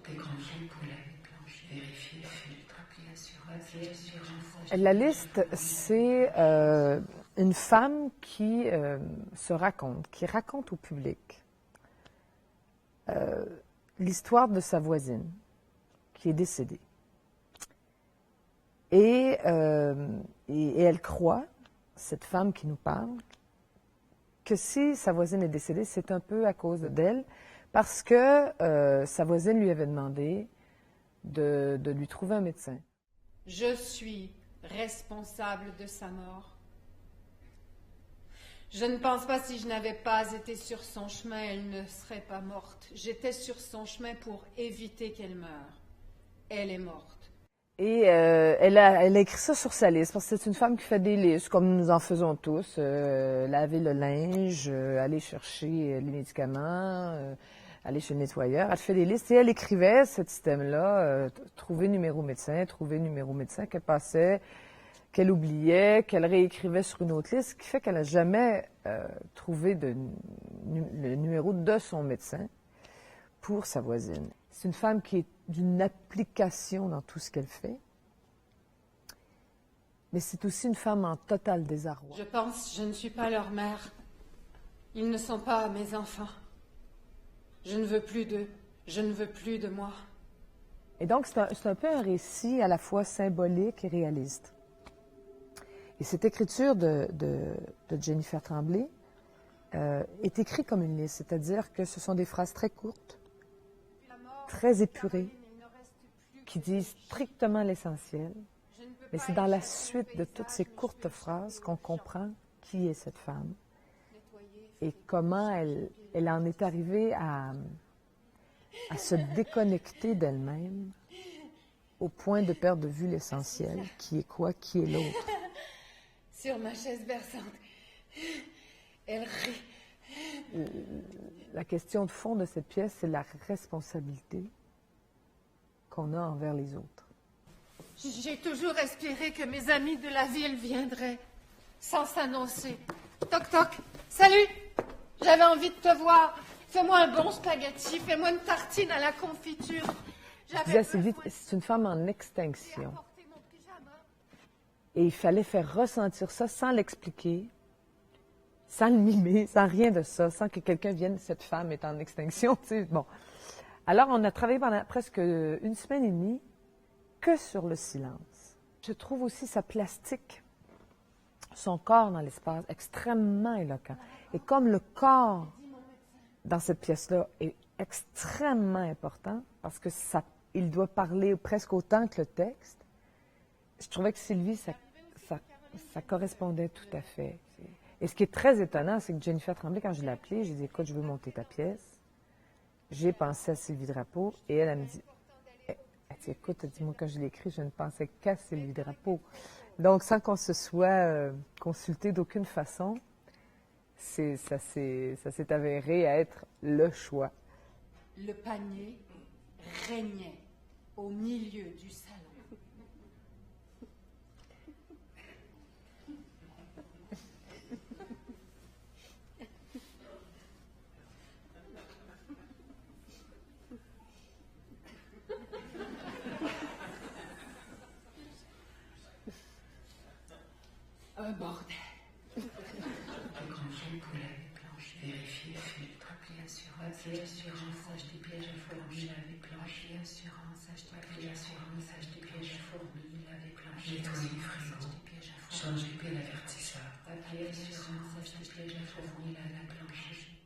des grands œufs poulet, vérifier, filtre, appuyer assurance, La liste, c'est une femme qui se raconte, qui raconte au public l'histoire de sa voisine qui est décédée. Et elle croit, cette femme qui nous parle, que si sa voisine est décédée, c'est un peu à cause d'elle, parce que sa voisine lui avait demandé de lui trouver un médecin. Je suis responsable de sa mort. Je ne pense pas si je n'avais pas été sur son chemin, elle ne serait pas morte. J'étais sur son chemin pour éviter qu'elle meure. Elle est morte. Et elle a écrit ça sur sa liste, parce que c'est une femme qui fait des listes, comme nous en faisons tous. Laver le linge, aller chercher les médicaments, aller chez le nettoyeur. Elle fait des listes et elle écrivait ce système-là, trouver numéro médecin, qu'elle passait, qu'elle oubliait, qu'elle réécrivait sur une autre liste, ce qui fait qu'elle n'a jamais trouvé le numéro de son médecin pour sa voisine. C'est une femme qui est d'une application dans tout ce qu'elle fait, mais c'est aussi une femme en total désarroi. Je pense, je ne suis pas leur mère. Ils ne sont pas mes enfants. Je ne veux plus d'eux. Je ne veux plus de moi. Et donc, c'est un peu un récit à la fois symbolique et réaliste. Et cette écriture de Jennifer Tremblay est écrite comme une liste, c'est-à-dire que ce sont des phrases très courtes, très épurées, qui disent strictement l'essentiel, mais c'est dans la suite de toutes ces courtes phrases qu'on comprend qui est cette femme et comment elle en est arrivée à se déconnecter d'elle-même au point de perdre de vue l'essentiel, qui est quoi, qui est l'autre. Sur ma chaise berçante, elle rit. La question de fond de cette pièce, c'est la responsabilité qu'on a envers les autres. J'ai toujours espéré que mes amis de la ville viendraient, sans s'annoncer. Toc toc, salut! J'avais envie de te voir. Fais-moi un bon spaghetti, fais-moi une tartine à la confiture. Je disais assez vite, c'est une femme en extinction. Et il fallait faire ressentir ça sans l'expliquer, sans le mimer, sans rien de ça, sans que quelqu'un vienne, cette femme est en extinction, tu sais, bon. Alors, on a travaillé pendant presque une semaine et demie que sur le silence. Je trouve aussi sa plastique, son corps dans l'espace, extrêmement éloquent. Et comme le corps dans cette pièce-là est extrêmement important, parce que il doit parler presque autant que le texte, je trouvais que Sylvie, ça correspondait tout à fait. Et ce qui est très étonnant, c'est que Jennifer Tremblay, quand je l'ai appelée, j'ai dit, écoute, je veux monter ta pièce. J'ai pensé à Sylvie Drapeau et elle me dit, elle dit, écoute, elle dit, moi, quand je l'ai écrit, je ne pensais qu'à Sylvie Drapeau. Donc, sans qu'on se soit consulté d'aucune façon, ça s'est avéré à être le choix. Le panier régnait au milieu du salon. Un bordel. des grands œufs poulet, vérifier, filtre, appuyer assurance, acheter pièges à fourmis, laver, plancher, assurance, acheter pièges à fourmis, acheter pièges à fourmis, laver, plancher, nettoyer, frigo, changer pile avertisseur, appuyer assurance, acheter pièges à fourmis, laver, plancher.